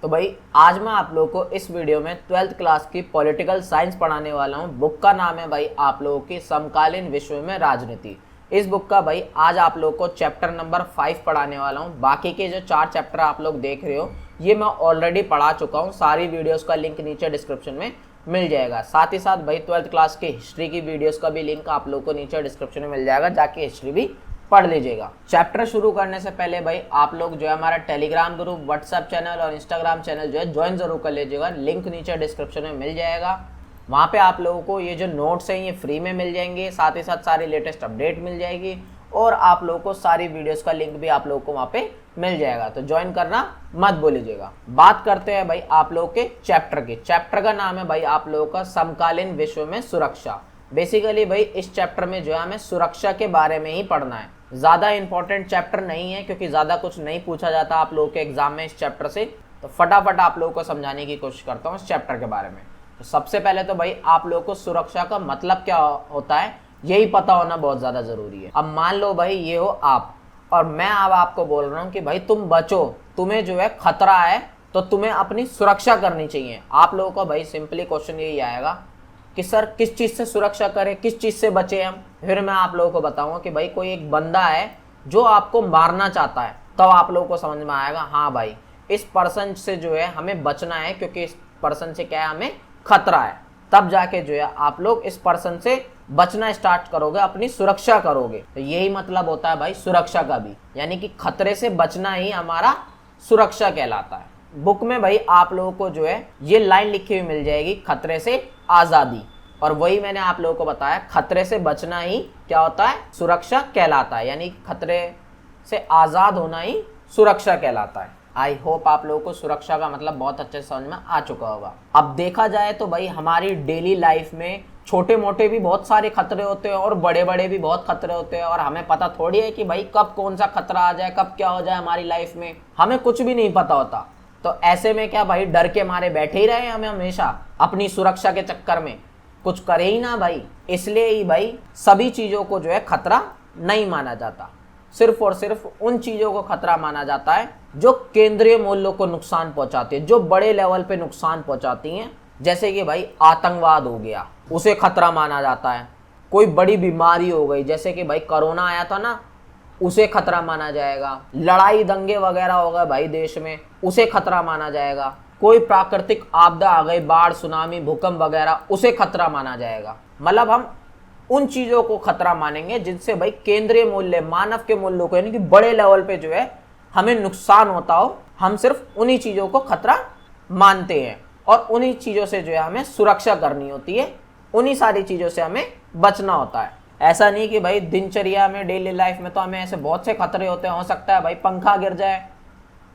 तो भाई आज मैं आप लोगों को इस वीडियो में 12th क्लास की पॉलिटिकल साइंस पढ़ाने वाला हूँ। बुक का नाम है भाई आप लोगों की समकालीन विश्व में राजनीति। इस बुक का भाई आज आप लोगों को चैप्टर नंबर 5 पढ़ाने वाला हूँ। बाकी के जो 4 चैप्टर आप लोग देख रहे हो ये मैं ऑलरेडी पढ़ा चुका हूँ। सारी वीडियोस का लिंक नीचे डिस्क्रिप्शन में मिल जाएगा। साथ ही साथ भाई 12th क्लास की हिस्ट्री की वीडियोस का भी लिंक आप लोगों को नीचे डिस्क्रिप्शन में मिल जाएगा, जाके हिस्ट्री भी पढ़ लीजिएगा। चैप्टर शुरू करने से पहले भाई आप लोग जो है हमारा टेलीग्राम ग्रुप, व्हाट्सएप चैनल और इंस्टाग्राम चैनल जो है ज्वाइन जरूर कर लीजिएगा। लिंक नीचे डिस्क्रिप्शन में मिल जाएगा। वहाँ पे आप लोगों को ये जो नोट्स हैं ये फ्री में मिल जाएंगे। साथ ही साथ सारी लेटेस्ट अपडेट मिल जाएगी और आप लोगों को सारी वीडियोस का लिंक भी आप लोगों को वहाँ पे मिल जाएगा, तो ज्वाइन करना मत भूलिएगा। बात करते हैं भाई आप लोगों के चैप्टर की। चैप्टर का नाम है भाई आप लोगों का समकालीन विश्व में सुरक्षा। बेसिकली भाई इस चैप्टर में जो है हमें सुरक्षा के बारे में ही पढ़ना है। ज़्यादा इंपॉर्टेंट चैप्टर नहीं है क्योंकि ज़्यादा कुछ नहीं पूछा जाता आप लोगों के एग्जाम में इस चैप्टर से, तो फटाफट आप लोगों को समझाने की कोशिश करता हूँ इस चैप्टर के बारे में। तो सबसे पहले तो भाई आप लोगों को सुरक्षा का मतलब क्या होता है यही पता होना बहुत ज़्यादा ज़रूरी है। अब मान लो भाई ये हो आप और मैं अब आपको बोल रहा हूँ कि भाई तुम बचो, तुम्हें जो है खतरा है तो तुम्हें अपनी सुरक्षा करनी चाहिए। आप लोगों को भाई सिंपली क्वेश्चन यही आएगा कि सर किस चीज़ से सुरक्षा करें, किस चीज़ से बचे हम। फिर मैं आप लोगों को बताऊंगा कि भाई कोई एक बंदा है जो आपको मारना चाहता है, तब तो आप लोगों को समझ में आएगा हाँ भाई इस पर्सन से जो है हमें बचना है क्योंकि इस पर्सन से क्या है हमें खतरा है। तब जाके जो है आप लोग इस पर्सन से बचना स्टार्ट करोगे, अपनी सुरक्षा करोगे। तो यही मतलब होता है भाई सुरक्षा का भी, यानी कि खतरे से बचना ही हमारा सुरक्षा कहलाता है। बुक में भाई आप लोगों को जो है ये लाइन लिखी हुई मिल जाएगी, खतरे से आज़ादी। और वही मैंने आप लोगों को बताया, खतरे से बचना ही क्या होता है सुरक्षा कहलाता है, यानी खतरे से आज़ाद होना ही सुरक्षा कहलाता है। आई होप आप लोगों को सुरक्षा का मतलब बहुत अच्छे से समझ में आ चुका होगा। अब देखा जाए तो भाई हमारी डेली लाइफ में छोटे मोटे भी बहुत सारे खतरे होते हैं और बड़े बड़े भी बहुत खतरे होते हैं, और हमें पता थोड़ी है कि भाई कब कौन सा खतरा आ जाए, कब क्या हो जाए हमारी लाइफ में, हमें कुछ भी नहीं पता होता। तो ऐसे में क्या भाई डर के मारे बैठे ही रहे हमें हमेशा अपनी सुरक्षा के चक्कर में, कुछ करे ही ना भाई। इसलिए ही भाई सभी चीज़ों को जो है खतरा नहीं माना जाता, सिर्फ और सिर्फ उन चीज़ों को खतरा माना जाता है जो केंद्रीय मूल्यों को नुकसान पहुंचाती है, जो बड़े लेवल पे नुकसान पहुंचाती हैं। जैसे कि भाई आतंकवाद हो गया, उसे खतरा माना जाता है। कोई बड़ी बीमारी हो गई जैसे कि भाई कोरोना आया था ना, उसे खतरा माना जाएगा। लड़ाई दंगे वगैरह हो गए भाई देश में, उसे खतरा माना जाएगा। कोई प्राकृतिक आपदा आ गई, बाढ़, सुनामी, भूकंप वगैरह, उसे खतरा माना जाएगा। मतलब हम उन चीज़ों को खतरा मानेंगे जिनसे भाई केंद्रीय मूल्य, मानव के मूल्यों को, यानी कि बड़े लेवल पे जो है हमें नुकसान होता हो, हम सिर्फ उन्हीं चीज़ों को खतरा मानते हैं और उन्हीं चीज़ों से जो है हमें सुरक्षा करनी होती है, उन्हीं सारी चीज़ों से हमें बचना होता है। ऐसा नहीं कि भाई दिनचर्या में, डेली लाइफ में तो हमें ऐसे बहुत से खतरे होते हैं। हो सकता है भाई पंखा गिर जाए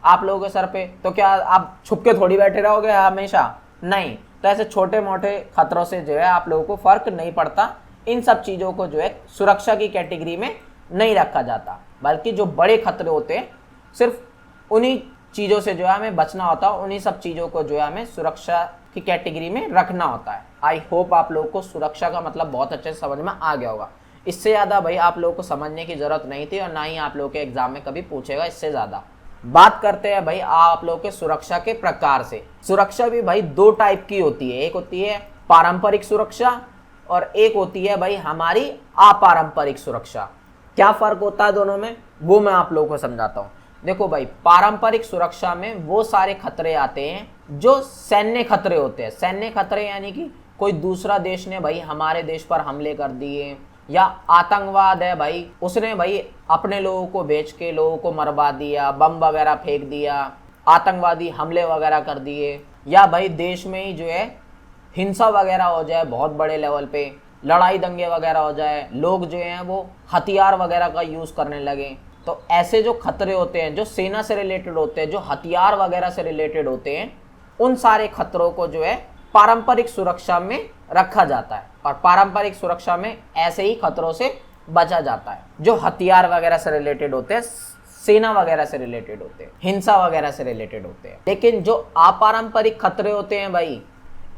आप लोगों के सर पे, तो क्या आप छुप के थोड़ी बैठे रहोगे हमेशा? नहीं। तो ऐसे छोटे मोटे खतरों से जो है आप लोगों को फर्क नहीं पड़ता। इन सब चीज़ों को जो है सुरक्षा की कैटेगरी में नहीं रखा जाता, बल्कि जो बड़े खतरे होते हैं सिर्फ उन्हीं चीज़ों से जो है हमें बचना होता है, उन्हीं सब चीज़ों को जो है हमें सुरक्षा की कैटेगरी में रखना होता है। आई होप आप लोगों को सुरक्षा का मतलब बहुत अच्छे से समझ में आ गया होगा। इससे ज़्यादा भाई आप लोगों को समझने की ज़रूरत नहीं थी और ना ही आप लोगों के एग्जाम में कभी पूछेगा इससे ज़्यादा। बात करते हैं भाई आप लोगों के सुरक्षा के प्रकार से। सुरक्षा भी भाई 2 टाइप की होती है, एक होती है पारंपरिक सुरक्षा और एक होती है भाई हमारी अपारंपरिक सुरक्षा। क्या फ़र्क होता है दोनों में वो मैं आप लोगों को समझाता हूँ। देखो भाई पारंपरिक सुरक्षा में वो सारे खतरे आते हैं जो सैन्य खतरे होते हैं। सैन्य खतरे यानी कि कोई दूसरा देश ने भाई हमारे देश पर हमले कर दिए, या आतंकवाद है भाई, उसने भाई अपने लोगों को बेच के लोगों को मरवा दिया, बम वगैरह फेंक दिया, आतंकवादी हमले वगैरह कर दिए, या भाई देश में ही जो है हिंसा वगैरह हो जाए, बहुत बड़े लेवल पे लड़ाई दंगे वगैरह हो जाए, लोग जो हैं वो हथियार वगैरह का यूज़ करने लगे। तो ऐसे जो खतरे होते हैं जो सेना से रिलेटेड होते हैं, जो हथियार वगैरह से रिलेटेड होते हैं, उन सारे खतरों को जो है पारंपरिक सुरक्षा में रखा जाता है। और पारंपरिक सुरक्षा में ऐसे ही खतरों से बचा जाता है जो हथियार वगैरह से रिलेटेड होते हैं, सेना वगैरह से रिलेटेड होते हैं, हिंसा वगैरह से रिलेटेड होते हैं। लेकिन जो अपारंपरिक खतरे होते हैं भाई,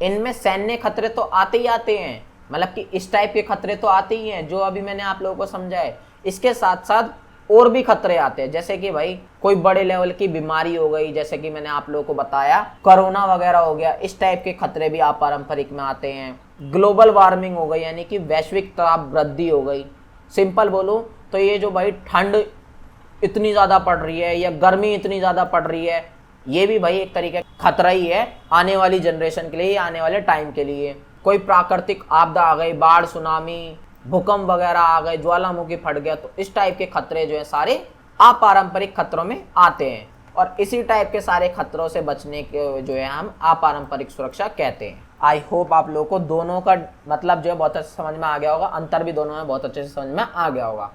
इनमें सैन्य खतरे तो आते ही आते हैं, मतलब कि इस टाइप के खतरे तो आते ही हैं जो अभी मैंने आप लोगों को समझाए। इसके साथ साथ और भी खतरे आते हैं, जैसे कि भाई कोई बड़े लेवल की बीमारी हो गई, जैसे कि मैंने आप लोगों को बताया कोरोना वगैरह हो गया, इस टाइप के खतरे भी अपारंपरिक में आते हैं। ग्लोबल वार्मिंग हो गई, यानी कि वैश्विक ताप वृद्धि हो गई। सिंपल बोलूं तो ये जो भाई ठंड इतनी ज़्यादा पड़ रही है या गर्मी इतनी ज़्यादा पड़ रही है, ये भी भाई एक तरीके का खतरा ही है आने वाली जनरेशन के लिए, आने वाले टाइम के लिए। कोई प्राकृतिक आपदा आ गई, बाढ़, सुनामी, भूकंप वगैरह आ गए, ज्वालामुखी फट गया, तो इस टाइप के खतरे जो है सारे अपारंपरिक खतरों में आते हैं। और इसी टाइप के सारे खतरों से बचने के जो है हम अपारंपरिक सुरक्षा कहते हैं। आई होप आप लोगों को दोनों का मतलब जो है बहुत अच्छे से समझ में आ गया होगा, अंतर भी दोनों में बहुत अच्छे से समझ में आ गया होगा।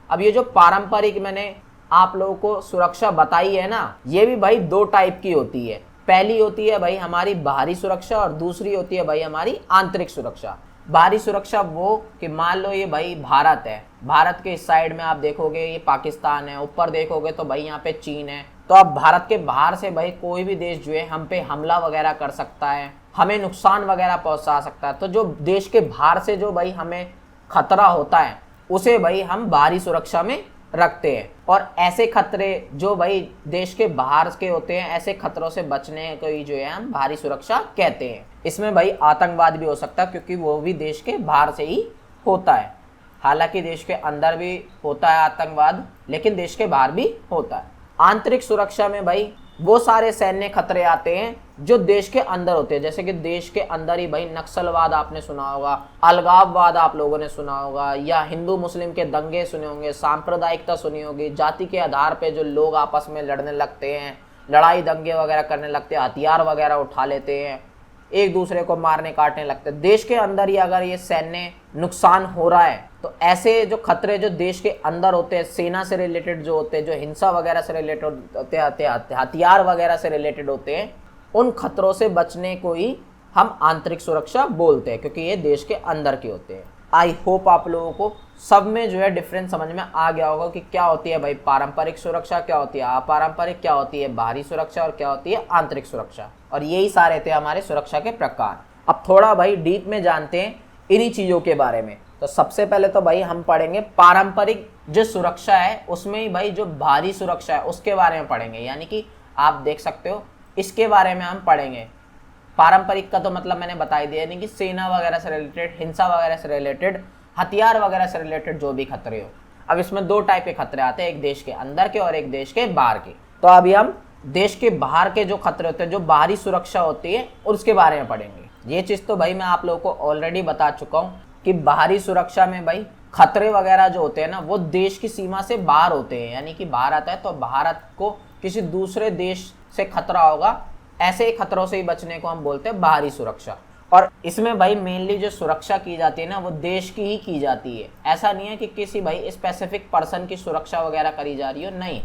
अब ये जो पारंपरिक मैंने आप लोगों को सुरक्षा बताई है ना, ये भी भाई दो टाइप की होती है। पहली होती है भाई हमारी बाहरी सुरक्षा और दूसरी होती है भाई हमारी आंतरिक सुरक्षा। बाहरी सुरक्षा वो कि मान लो ये भाई भारत है, भारत के इस साइड में आप देखोगे ये पाकिस्तान है, ऊपर देखोगे तो भाई यहाँ पे चीन है। तो अब भारत के बाहर से भाई कोई भी देश जो है हम पे हमला वगैरह कर सकता है, हमें नुकसान वगैरह पहुंचा सकता है। तो जो देश के बाहर से जो भाई हमें खतरा होता है उसे भाई हम बाहरी सुरक्षा में रखते हैं। और ऐसे खतरे जो भाई देश के बाहर के होते हैं, ऐसे खतरों से बचने को ही जो है हम बाहरी सुरक्षा कहते हैं। इसमें भाई आतंकवाद भी हो सकता है क्योंकि वो भी देश के बाहर से ही होता है। हालांकि देश के अंदर भी होता है आतंकवाद, लेकिन देश के बाहर भी होता है। आंतरिक सुरक्षा में भाई वो सारे सैन्य खतरे आते हैं जो देश के अंदर होते हैं, जैसे कि देश के अंदर ही भाई नक्सलवाद आपने सुना होगा, अलगाववाद आप लोगों ने सुना होगा, या हिंदू मुस्लिम के दंगे सुने होंगे, सांप्रदायिकता सुनी होगी, जाति के आधार पे जो लोग आपस में लड़ने लगते हैं, लड़ाई दंगे वगैरह करने लगते हैं, हथियार वगैरह उठा लेते हैं, एक दूसरे को मारने काटने लगते हैं। देश के अंदर ही अगर ये सैन्य नुकसान हो रहा है तो ऐसे जो खतरे जो देश के अंदर होते हैं, सेना से रिलेटेड जो होते हैं, जो हिंसा वगैरह से रिलेटेड होते हैं, हथियार वगैरह से रिलेटेड होते हैं, उन खतरों से बचने को ही हम आंतरिक सुरक्षा बोलते हैं क्योंकि ये देश के अंदर के होते हैं। आई होप आप लोगों को सब में जो है डिफरेंस समझ में आ गया होगा कि क्या होती है भाई पारंपरिक सुरक्षा, क्या होती है अपारंपरिक, क्या होती है बाहरी सुरक्षा और क्या होती है आंतरिक सुरक्षा। और यही सारे थे हमारे सुरक्षा के प्रकार। अब थोड़ा भाई डीप में जानते हैं इन्हीं चीज़ों के बारे में। तो सबसे पहले तो भाई हम पढ़ेंगे पारंपरिक जो सुरक्षा है उसमें ही भाई जो बाहरी सुरक्षा है उसके बारे में पढ़ेंगे, यानी कि आप देख सकते हो इसके बारे में हम पढ़ेंगे। पारंपरिक का तो मतलब मैंने बता ही दिया, यानी कि सेना वगैरह से रिलेटेड, हिंसा वगैरह से रिलेटेड, हथियार वगैरह से रिलेटेड जो भी खतरे हो। अब इसमें दो टाइप के खतरे आते हैं, एक देश के अंदर के और एक देश के बाहर के। तो अभी हम देश के बाहर के जो खतरे होते हैं, जो बाहरी सुरक्षा होती है, उसके बारे में पढ़ेंगे। ये चीज़ तो भाई मैं आप लोगों को ऑलरेडी बता चुका हूँ कि बाहरी सुरक्षा में भाई खतरे वगैरह जो होते हैं ना वो देश की सीमा से बाहर होते हैं, यानी कि बाहर आता है तो भारत को किसी दूसरे देश से खतरा होगा, ऐसे खतरों से ही बचने को हम बोलते हैं बाहरी सुरक्षा। और इसमें भाई मेनली जो सुरक्षा की जाती है ना वो देश की ही की जाती है। ऐसा नहीं है कि किसी भाई स्पेसिफिक पर्सन की सुरक्षा वगैरह करी जा रही हो, नहीं,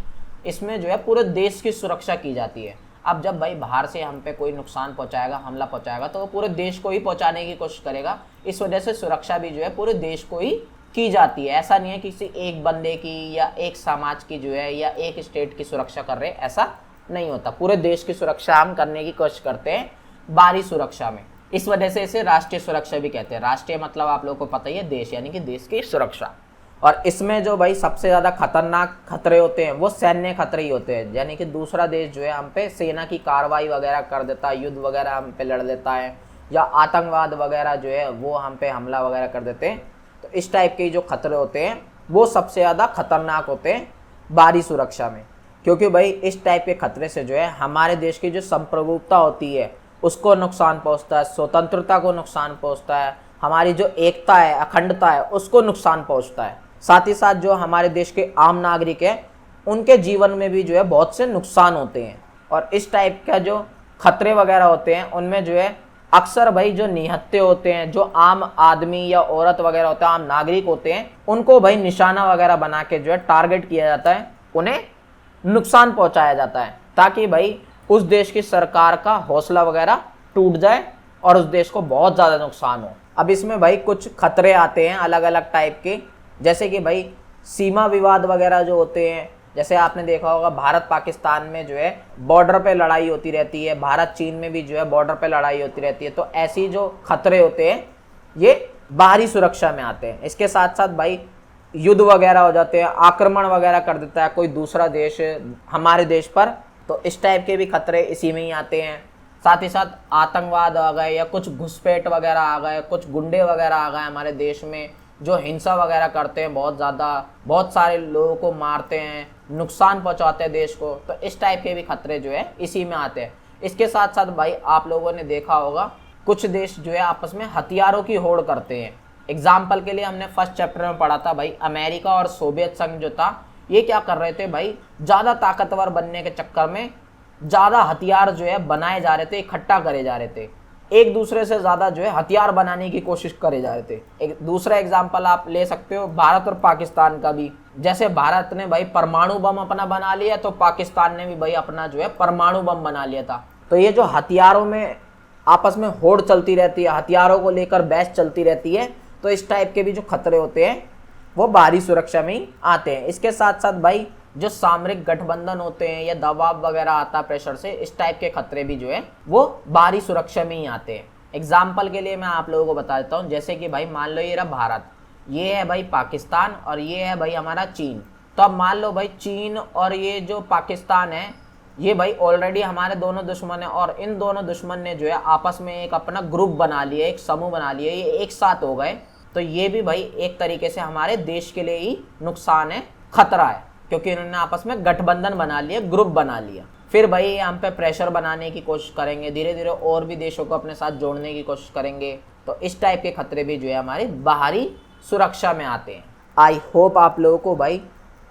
इसमें जो है पूरे देश की सुरक्षा की जाती है। अब जब भाई बाहर से हम पे कोई नुकसान पहुंचाएगा, हमला पहुंचाएगा, तो वो पूरे देश को ही पहुंचाने की कोशिश करेगा। इस वजह से सुरक्षा भी जो है पूरे देश को ही की जाती है। ऐसा नहीं है किसी एक बंदे की या एक समाज की जो है या एक स्टेट की सुरक्षा कर रहे, ऐसा नहीं होता। पूरे देश की सुरक्षा हम करने की कोशिश करते हैं बाहरी सुरक्षा में। इस वजह से इसे राष्ट्रीय सुरक्षा भी कहते हैं। राष्ट्रीय मतलब आप लोगों को पता ही है, देश, यानी कि देश की सुरक्षा। और इसमें जो भाई सबसे ज़्यादा खतरनाक खतरे होते हैं वो सैन्य खतरे ही होते हैं, यानी कि दूसरा देश जो है हम पे सेना की कार्रवाई वगैरह कर देता है, युद्ध वगैरह हम पे लड़ लेता है, या आतंकवाद वगैरह जो है वो हम पे हमला वगैरह कर देते हैं। तो इस टाइप के जो खतरे होते हैं वो सबसे ज़्यादा खतरनाक होते हैं बाहरी सुरक्षा में, क्योंकि भाई इस टाइप के खतरे से जो है हमारे देश की जो संप्रभुता होती है उसको नुकसान पहुंचता है, स्वतंत्रता को नुकसान पहुंचता है, हमारी जो एकता है, अखंडता है, उसको नुकसान पहुंचता है। साथ ही साथ जो हमारे देश के आम नागरिक हैं उनके जीवन में भी जो है बहुत से नुकसान होते हैं। और इस टाइप का जो खतरे वगैरह होते हैं उनमें जो है अक्सर भाई जो निहत्थे होते हैं, जो आम आदमी या औरत वगैरह होते हैं, आम नागरिक होते हैं, उनको भाई निशाना वगैरह बना के जो है टारगेट किया जाता है, उन्हें नुकसान पहुंचाया जाता है, ताकि भाई उस देश की सरकार का हौसला वगैरह टूट जाए और उस देश को बहुत ज़्यादा नुकसान हो। अब इसमें भाई कुछ खतरे आते हैं अलग अलग टाइप के, जैसे कि भाई सीमा विवाद वगैरह जो होते हैं, जैसे आपने देखा होगा भारत पाकिस्तान में जो है बॉर्डर पे लड़ाई होती रहती है, भारत चीन में भी जो है बॉर्डर पे लड़ाई होती रहती है। तो ऐसी जो खतरे होते हैं ये बाहरी सुरक्षा में आते हैं। इसके साथ साथ भाई युद्ध वगैरह हो जाते हैं, आक्रमण वगैरह कर देता है कोई दूसरा देश हमारे देश पर, तो इस टाइप के भी खतरे इसी में ही आते हैं। साथ ही साथ आतंकवाद आ गए या कुछ घुसपैठ वगैरह आ गए, कुछ गुंडे वगैरह आ गए हमारे देश में जो हिंसा वगैरह करते हैं, बहुत ज़्यादा बहुत सारे लोगों को मारते हैं, नुकसान पहुंचाते हैं देश को, तो इस टाइप के भी खतरे जो है इसी में आते हैं। इसके साथ साथ भाई आप लोगों ने देखा होगा कुछ देश जो है आपस में हथियारों की होड़ करते हैं। एग्जाम्पल के लिए हमने फर्स्ट चैप्टर में पढ़ा था भाई, अमेरिका और सोवियत संघ जो था ये क्या कर रहे थे भाई, ज़्यादा ताकतवर बनने के चक्कर में ज़्यादा हथियार जो है बनाए जा रहे थे, इकट्ठा करे जा रहे थे, एक दूसरे से ज़्यादा जो है हथियार बनाने की कोशिश करे जा रहे थे। एक दूसरा एग्जाम्पल आप ले सकते हो भारत और पाकिस्तान का भी। जैसे भारत ने भाई परमाणु बम अपना बना लिया, तो पाकिस्तान ने भी भाई अपना जो है परमाणु बम बना लिया था। तो ये जो हथियारों में आपस में होड़ चलती रहती है, हथियारों को लेकर बहस चलती रहती है, तो इस टाइप के भी जो खतरे होते हैं वो बाहरी सुरक्षा में ही आते हैं। इसके साथ साथ भाई जो सामरिक गठबंधन होते हैं या दबाव वगैरह आता है प्रेशर से, इस टाइप के खतरे भी जो है वो बाहरी सुरक्षा में ही आते हैं। एग्जाम्पल के लिए मैं आप लोगों को बता देता हूँ, जैसे कि भाई मान लो ये रहा भारत, ये है भाई पाकिस्तान और ये है भाई हमारा चीन। तो अब मान लो भाई चीन और ये जो पाकिस्तान है ये भाई ऑलरेडी हमारे दोनों दुश्मन है, और इन दोनों दुश्मन ने जो है आपस में एक अपना ग्रुप बना लिया, एक समूह बना लिया, ये एक साथ हो गए। तो ये भी भाई एक तरीके से हमारे देश के लिए ही नुकसान है, खतरा है, क्योंकि इन्होंने आपस में गठबंधन बना लिया, ग्रुप बना लिया। फिर भाई हम पे प्रेशर बनाने की कोशिश करेंगे, धीरे धीरे और भी देशों को अपने साथ जोड़ने की कोशिश करेंगे। तो इस टाइप के खतरे भी जो है हमारी बाहरी सुरक्षा में आते हैं। आई होप आप लोगों को भाई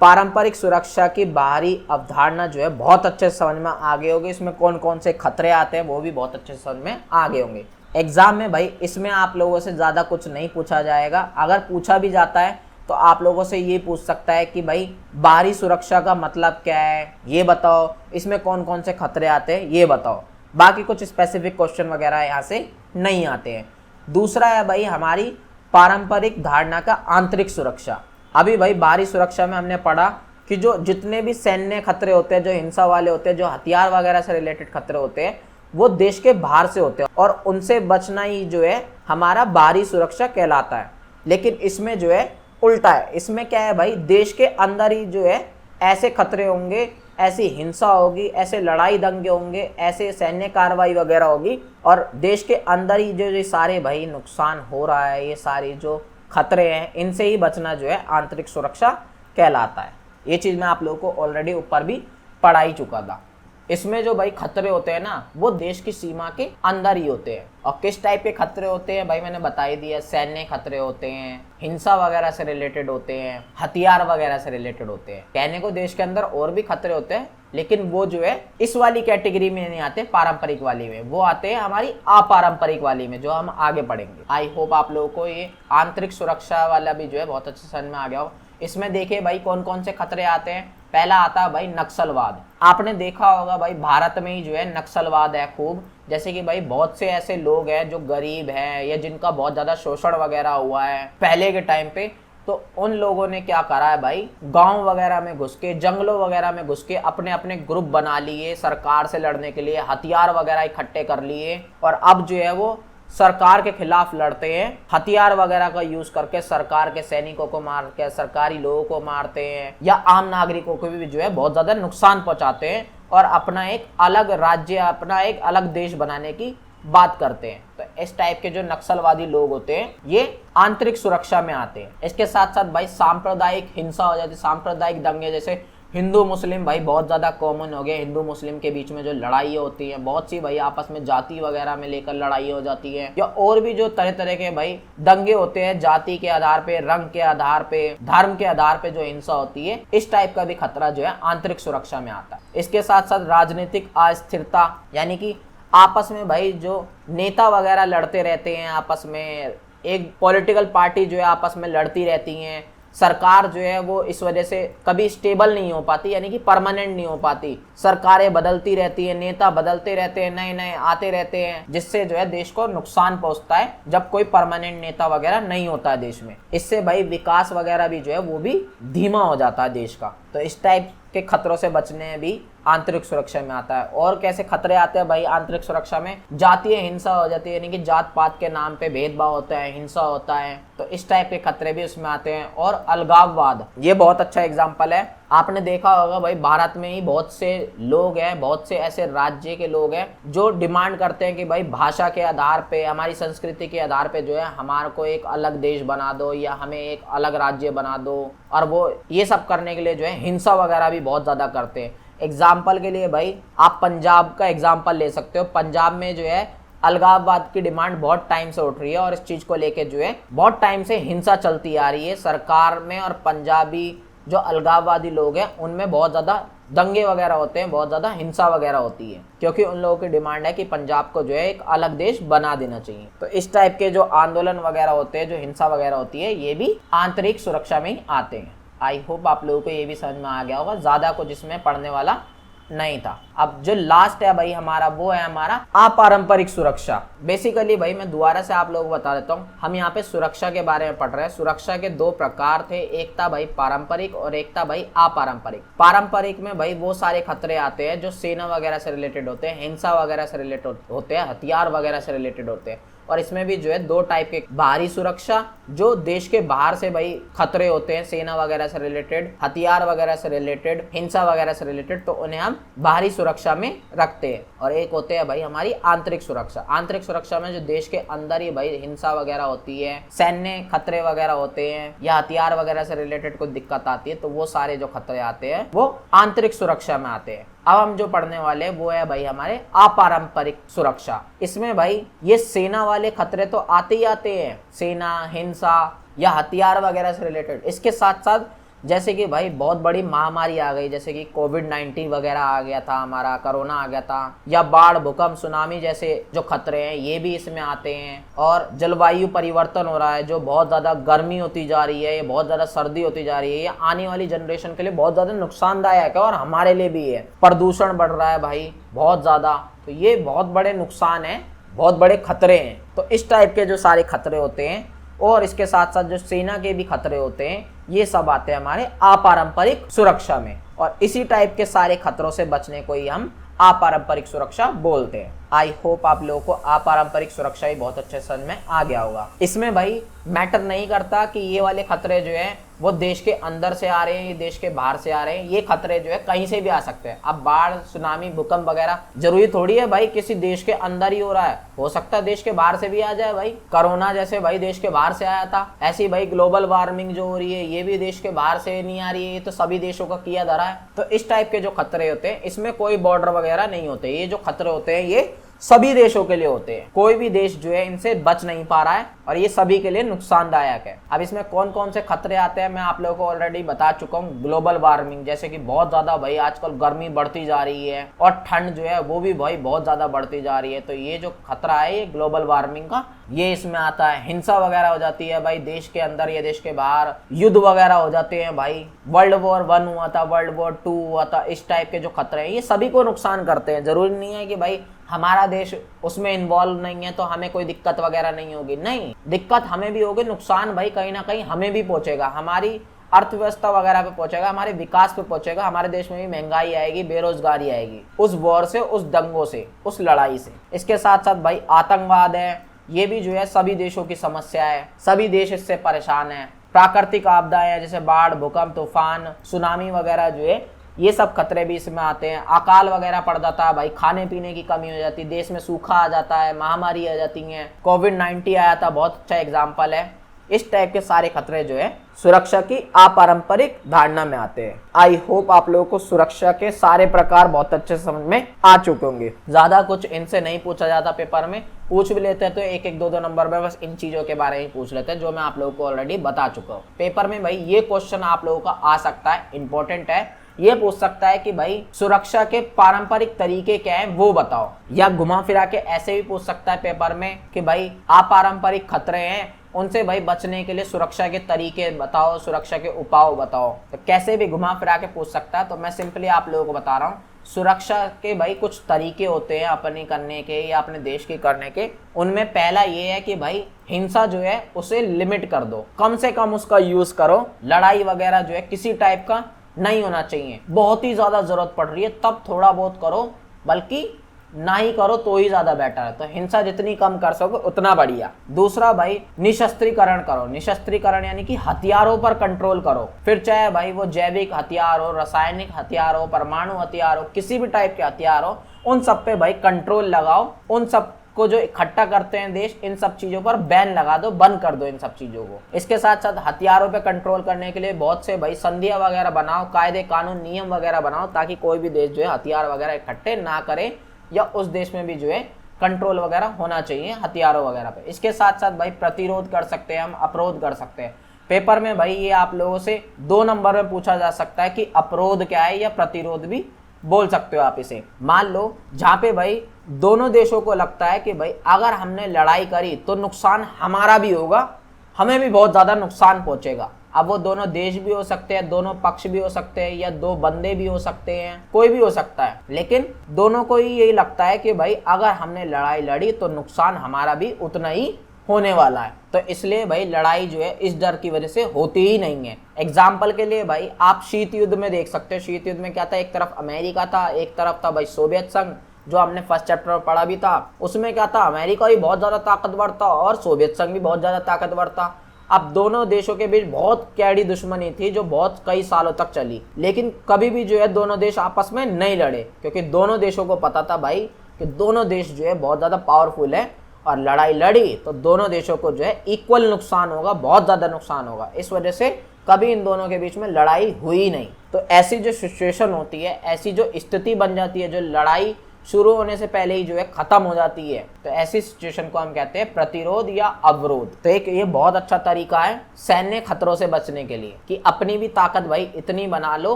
पारंपरिक सुरक्षा की बाहरी अवधारणा जो है बहुत अच्छे से समझ में आ गए होगी। इसमें कौन कौन से खतरे आते हैं वो भी बहुत अच्छे से समझ में आ गए होंगे। एग्जाम में भाई इसमें आप लोगों से ज़्यादा कुछ नहीं पूछा जाएगा, अगर पूछा भी जाता है तो आप लोगों से ये पूछ सकता है कि भाई बाहरी सुरक्षा का मतलब क्या है, ये बताओ, इसमें कौन कौन से खतरे आते हैं ये बताओ। बाकी कुछ स्पेसिफिक क्वेश्चन वगैरह यहाँ से नहीं आते हैं। दूसरा है भाई हमारी पारंपरिक धारणा का आंतरिक सुरक्षा। अभी भाई बाहरी सुरक्षा में हमने पढ़ा कि जो जितने भी सैन्य खतरे होते हैं, जो हिंसा वाले होते हैं, जो हथियार वगैरह से रिलेटेड खतरे होते हैं, वो देश के बाहर से होते हैं और उनसे बचना ही जो है हमारा बाहरी सुरक्षा कहलाता है। लेकिन इसमें जो है उल्टा है, इसमें क्या है भाई, देश के अंदर ही जो है ऐसे खतरे होंगे, ऐसी हिंसा होगी, ऐसे लड़ाई दंगे होंगे, ऐसे सैन्य कार्रवाई वगैरह होगी, और देश के अंदर ही जो ये सारे भाई नुकसान हो रहा है, ये सारे जो खतरे हैं, इनसे ही बचना जो है आंतरिक सुरक्षा कहलाता है। ये चीज़ मैं आप लोगों को ऑलरेडी ऊपर भी पढ़ा ही चुका था। इसमें जो भाई खतरे होते हैं ना, वो देश की सीमा के अंदर ही होते हैं। और किस टाइप के खतरे होते हैं भाई मैंने बता ही दिया, सैन्य खतरे होते हैं, हिंसा वगैरह से रिलेटेड होते हैं, हथियार वगैरह से रिलेटेड होते हैं। कहने को देश के अंदर और भी खतरे होते हैं, लेकिन वो जो है इस वाली कैटेगरी में नहीं आते, पारंपरिक वाली में, वो आते हैं हमारी अपारंपरिक वाली में, जो हम आगे पढ़ेंगे। आई होप आप लोगों को ये आंतरिक सुरक्षा वाला भी जो है बहुत अच्छे समझ में आ गया हो। इसमें देखिए भाई कौन कौन से खतरे आते हैं। पहला आता है भाई नक्सलवाद। आपने देखा होगा भाई भारत में ही जो है नक्सलवाद है खूब। जैसे कि भाई बहुत से ऐसे लोग हैं जो गरीब हैं या जिनका बहुत ज़्यादा शोषण वगैरह हुआ है पहले के टाइम पे, तो उन लोगों ने क्या करा है भाई, गांव वगैरह में घुस के, जंगलों वगैरह में घुस के अपने अपने ग्रुप बना लिए, सरकार से लड़ने के लिए हथियार वगैरह इकट्ठे कर लिए, और अब जो है वो सरकार के खिलाफ लड़ते हैं, हथियार वगैरह का यूज करके सरकार के सैनिकों को मार के सरकारी लोगों को मारते हैं, या आम नागरिकों को भी जो है बहुत ज्यादा नुकसान पहुंचाते हैं, और अपना एक अलग राज्य, अपना एक अलग देश बनाने की बात करते हैं। तो इस टाइप के जो नक्सलवादी लोग होते हैं ये आंतरिक सुरक्षा में आते हैं। इसके साथ साथ भाई सांप्रदायिक हिंसा हो जाती है, सांप्रदायिक दंगे, जैसे हिंदू मुस्लिम भाई बहुत ज़्यादा कॉमन हो गए। हिंदू मुस्लिम के बीच में जो लड़ाई होती है, बहुत सी भाई आपस में जाति वगैरह में लेकर लड़ाई हो जाती है, या और भी जो तरह तरह के भाई दंगे होते हैं, जाति के आधार पे, रंग के आधार पे, धर्म के आधार पे जो हिंसा होती है, इस टाइप का भी खतरा जो है आंतरिक सुरक्षा में आता है। इसके साथ साथ राजनीतिक अस्थिरता, यानी कि आपस में भाई जो नेता वगैरह लड़ते रहते हैं, आपस में एक पॉलिटिकल पार्टी जो है आपस में लड़ती रहती हैं, सरकार जो है वो इस वजह से कभी स्टेबल नहीं हो पाती, यानी कि परमानेंट नहीं हो पाती, सरकारें बदलती रहती है, नेता बदलते रहते हैं, नए नए आते रहते हैं, जिससे जो है देश को नुकसान पहुंचता है जब कोई परमानेंट नेता वगैरह नहीं होता है देश में। इससे भाई विकास वगैरह भी जो है वो भी धीमा हो जाता है देश का। तो इस टाइप के खतरों से बचने भी आंतरिक सुरक्षा में आता है। और कैसे खतरे आते हैं भाई आंतरिक सुरक्षा में? जातीय हिंसा हो जाती है, यानी कि जात पात के नाम पे भेदभाव होता है, हिंसा होता है, तो इस टाइप के खतरे भी उसमें आते हैं। और अलगाववाद, ये बहुत अच्छा एग्जाम्पल है। आपने देखा होगा भाई भारत में ही बहुत से लोग हैं, बहुत से ऐसे राज्य के लोग हैं जो डिमांड करते हैं कि भाई भाषा के आधार पे, हमारी संस्कृति के आधार पे जो है हमारे को एक अलग देश बना दो या हमें एक अलग राज्य बना दो। और वो ये सब करने के लिए जो है हिंसा वगैरह भी बहुत ज़्यादा करते हैं। एग्जाम्पल के लिए भाई आप पंजाब का एग्जाम्पल ले सकते हो। पंजाब में जो है अलगाववाद की डिमांड बहुत टाइम से उठ रही है और इस चीज़ को लेके जो है बहुत टाइम से हिंसा चलती आ रही है सरकार में। और पंजाबी जो अलगाववादी लोग हैं उनमें बहुत ज़्यादा दंगे वगैरह होते हैं, बहुत ज़्यादा हिंसा वगैरह होती है, क्योंकि उन लोगों की डिमांड है कि पंजाब को जो है एक अलग देश बना देना चाहिए। तो इस टाइप के जो आंदोलन वगैरह होते हैं, जो हिंसा वगैरह होती है, ये भी आंतरिक सुरक्षा में ही आते हैं। आई होप आप लोगों को ये भी समझ में आ गया होगा, ज़्यादा कुछ इसमें पढ़ने वाला नहीं था। अब जो लास्ट है भाई हमारा, वो है हमारा अपारंपरिक सुरक्षा। बेसिकली भाई मैं दोबारा से आप लोगों को बता देता हूँ, हम यहाँ पे सुरक्षा के बारे में पढ़ रहे हैं। सुरक्षा के दो प्रकार थे, एक था भाई पारंपरिक और एक था भाई अपारंपरिक। पारंपरिक में भाई वो सारे खतरे आते हैं जो सेना वगैरह से रिलेटेड होते हैं, हिंसा वगैरह से रिलेटेड होते हैं, हथियार वगैरह से रिलेटेड होते हैं। और इसमें भी जो है दो टाइप के, बाहरी सुरक्षा जो देश के बाहर से भाई खतरे होते हैं, सेना वगैरह से रिलेटेड, हथियार वगैरह से रिलेटेड, हिंसा वगैरह से रिलेटेड, तो उन्हें हम बाहरी सुरक्षा में रखते हैं। और एक होते हैं भाई हमारी आंतरिक सुरक्षा। आंतरिक सुरक्षा में जो देश के अंदर ही भाई हिंसा वगैरह होती है, सैन्य खतरे वगैरह होते हैं या हथियार वगैरह से रिलेटेड कोई दिक्कत आती है, तो वो सारे जो खतरे आते हैं वो आंतरिक सुरक्षा में आते हैं। अब हम जो पढ़ने वाले हैं वो है भाई हमारे अपारंपरिक सुरक्षा। इसमें भाई ये सेना वाले खतरे तो आते ही आते हैं, सेना, हिंसा या हथियार वगैरह से रिलेटेड। इसके साथ साथ जैसे कि भाई बहुत बड़ी महामारी आ गई, जैसे कि कोविड-19 वगैरह आ गया था, हमारा कोरोना आ गया था, या बाढ़, भूकंप, सुनामी जैसे जो खतरे हैं ये भी इसमें आते हैं। और जलवायु परिवर्तन हो रहा है, जो बहुत ज़्यादा गर्मी होती जा रही है, ये बहुत ज़्यादा सर्दी होती जा रही है, ये आने वाली जनरेशन के लिए बहुत ज़्यादा नुकसानदायक है और हमारे लिए भी है। प्रदूषण बढ़ रहा है भाई बहुत ज़्यादा, तो ये बहुत बड़े नुकसान हैं, बहुत बड़े खतरे हैं। तो इस टाइप के जो सारे खतरे होते हैं और इसके साथ साथ जो सेना के भी खतरे होते हैं, ये सब आते हैं हमारे अपारंपरिक सुरक्षा में। और इसी टाइप के सारे खतरों से बचने को ही हम अपारंपरिक सुरक्षा बोलते हैं। आई होप आप लोगों को अपारंपरिक सुरक्षा ही बहुत अच्छे समझ में आ गया होगा। इसमें भाई मैटर नहीं करता कि ये वाले खतरे जो है वो देश के अंदर से आ रहे हैं, ये देश के बाहर से आ रहे हैं, ये खतरे जो है कहीं से भी आ सकते हैं। अब बाढ़, सुनामी, भूकंप वगैरह जरूरी थोड़ी है भाई किसी देश के अंदर ही हो रहा है, हो सकता है देश के बाहर से भी आ जाए। भाई कोरोना जैसे भाई देश के बाहर से आया था, ऐसी भाई ग्लोबल वार्मिंग जो हो रही है ये भी देश के बाहर से नहीं आ रही है, ये तो सभी देशों का किया धरा है। तो इस टाइप के जो खतरे होते हैं इसमें कोई बॉर्डर वगैरह नहीं होते, ये जो खतरे होते हैं ये सभी देशों के लिए होते हैं। कोई भी देश जो है इनसे बच नहीं पा रहा है और ये सभी के लिए नुकसानदायक है। अब इसमें कौन कौन से खतरे आते हैं मैं आप लोगों को ऑलरेडी बता चुका हूँ। ग्लोबल वार्मिंग, जैसे कि बहुत ज्यादा भाई आजकल गर्मी बढ़ती जा रही है और ठंड जो है वो भी भाई बहुत ज्यादा बढ़ती जा रही है, तो ये जो खतरा है ये ग्लोबल वार्मिंग का, ये इसमें आता है। हिंसा वगैरह हो जाती है भाई देश के अंदर या देश के बाहर, युद्ध वगैरह हो जाते हैं भाई, वर्ल्ड वॉर 1 हुआ था, वर्ल्ड वॉर 2 हुआ था, इस टाइप के जो खतरे हैं ये सभी को नुकसान करते हैं। जरूरी नहीं है कि भाई हमारा देश उसमें इन्वॉल्व नहीं है तो हमें कोई दिक्कत वगैरह नहीं होगी, नहीं, दिक्कत हमें भी होगी, नुकसान भाई कहीं ना कहीं हमें भी पहुंचेगा, हमारी अर्थव्यवस्था वगैरह पे पहुंचेगा, हमारे विकास पे पहुंचेगा, हमारे देश में भी महंगाई आएगी, बेरोजगारी आएगी उस वॉर से, उस दंगों से, उस लड़ाई से। इसके साथ साथ भाई आतंकवाद है, ये भी जो है सभी देशों की समस्या है, सभी देश इससे परेशान है। प्राकृतिक आपदाएं हैं जैसे बाढ़, भूकंप, तूफान, सुनामी वगैरह जो है ये सब खतरे भी इसमें आते हैं। अकाल वगैरह पड़ जाता है भाई, खाने पीने की कमी हो जाती है, देश में सूखा आ जाता है, महामारी आ जाती है, कोविड-19 आया था, बहुत अच्छा एग्जाम्पल है। इस टाइप के सारे खतरे जो है सुरक्षा की अपारंपरिक धारणा में आते हैं। आई होप आप लोगों को सुरक्षा के सारे प्रकार बहुत अच्छे समझ में आ चुके होंगे। ज्यादा कुछ इनसे नहीं पूछा जाता पेपर में, पूछ भी लेते हैं तो 1-1, 2-2 नंबर में बस इन चीजों के बारे में पूछ लेते हैं जो मैं आप लोगों को ऑलरेडी बता चुका हूँ। पेपर में भाई ये क्वेश्चन आप लोगों का आ सकता है, इंपॉर्टेंट है। ये पूछ सकता है कि भाई सुरक्षा के पारंपरिक तरीके क्या हैं वो बताओ, या घुमा फिरा के ऐसे भी पूछ सकता है पेपर में कि भाई अपारंपरिक खतरे हैं उनसे भाई बचने के लिए सुरक्षा के तरीके बताओ, सुरक्षा के उपाय बताओ। तो कैसे भी घुमा फिरा के पूछ सकता है, तो मैं सिंपली आप लोगों को बता रहा हूँ सुरक्षा के भाई कुछ तरीके होते हैं अपने करने के या अपने देश के करने के। उनमें पहला ये है कि भाई हिंसा जो है उसे लिमिट कर दो, कम से कम उसका यूज करो, लड़ाई वगैरह जो है किसी टाइप का नहीं होना चाहिए। बहुत ही ज्यादा जरूरत पड़ रही है तब थोड़ा बहुत करो, बल्कि ना ही करो तो ही ज्यादा बेटर है। तो हिंसा जितनी कम कर सको उतना बढ़िया। दूसरा भाई, निशस्त्रीकरण करो। निशस्त्रीकरण यानी कि हथियारों पर कंट्रोल करो, फिर चाहे भाई वो जैविक हथियार हो, रासायनिक हथियार हो, परमाणु हथियार हो, किसी भी टाइप के हथियार हो, उन सब पे भाई कंट्रोल लगाओ। उन सब को जो इकट्ठा करते हैं देश, इन सब चीजों पर बैन लगा दो, बंद कर दो इन सब चीजों को। इसके साथ साथ हथियारों पे कंट्रोल करने के लिए बहुत से भाई संधियां वगैरह बनाओ, कायदे कानून नियम वगैरह बनाओ, ताकि कोई भी देश जो है हथियार वगैरह इकट्ठे ना करे, या उस देश में भी जो है कंट्रोल वगैरह होना चाहिए हथियारों वगैरह पे। इसके साथ साथ भाई प्रतिरोध कर सकते हैं हम, अवरोध कर सकते हैं। पेपर में भाई ये आप लोगों से 2 नंबर में पूछा जा सकता है कि अवरोध क्या है, या प्रतिरोध भी बोल सकते हो आप इसे। मान लो जहां पे भाई दोनों देशों को लगता है कि भाई अगर हमने लड़ाई करी तो नुकसान हमारा भी होगा, हमें भी बहुत ज्यादा नुकसान पहुंचेगा। अब वो दोनों देश भी हो सकते हैं, दोनों पक्ष भी हो सकते हैं, या 2 बंदे भी हो सकते हैं, कोई भी हो सकता है, लेकिन दोनों को ही यही लगता है कि भाई अगर हमने लड़ाई लड़ी तो नुकसान हमारा भी उतना ही होने वाला है। तो इसलिए भाई लड़ाई जो है इस डर की वजह से होती ही नहीं है। एग्जाम्पल के लिए भाई आप शीत युद्ध में देख सकते हो। शीत युद्ध में क्या था, एक तरफ अमेरिका था, एक तरफ था भाई सोवियत संघ, जो हमने फर्स्ट चैप्टर में पढ़ा भी था। उसमें क्या था, अमेरिका भी बहुत ज्यादा ताकतवर था और सोवियत संघ भी बहुत ज्यादा ताकतवर था। अब दोनों देशों के बीच बहुत कैडी दुश्मनी थी जो बहुत कई सालों तक चली, लेकिन कभी भी जो है दोनों देश आपस में नहीं लड़े, क्योंकि दोनों देशों को पता था भाई कि दोनों देश जो है बहुत ज्यादा पावरफुल है, और लड़ाई लड़ी तो दोनों देशों को जो है इक्वल नुकसान होगा, बहुत ज्यादा नुकसान होगा। इस वजह से कभी इन दोनों के बीच में लड़ाई हुई नहीं। तो ऐसी जो सिचुएशन होती है, ऐसी जो स्थिति बन जाती है, जो लड़ाई शुरू होने से पहले ही जो है खत्म हो जाती है, तो ऐसी सिचुएशन को हम कहते हैं प्रतिरोध या अवरोध। तो एक ये बहुत अच्छा तरीका है सैन्य खतरों से बचने के लिए, कि अपनी भी ताकत भाई इतनी बना लो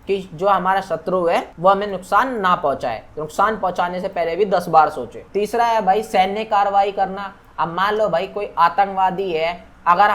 कि जो हमारा शत्रु है वो हमें नुकसान ना पहुंचाए, नुकसान पहुंचाने से पहले भी 10 बार सोचे। तीसरा है भाई सैन्य कार्रवाई करना। अब मान लो भाई कोई आतंकवादी है, अगर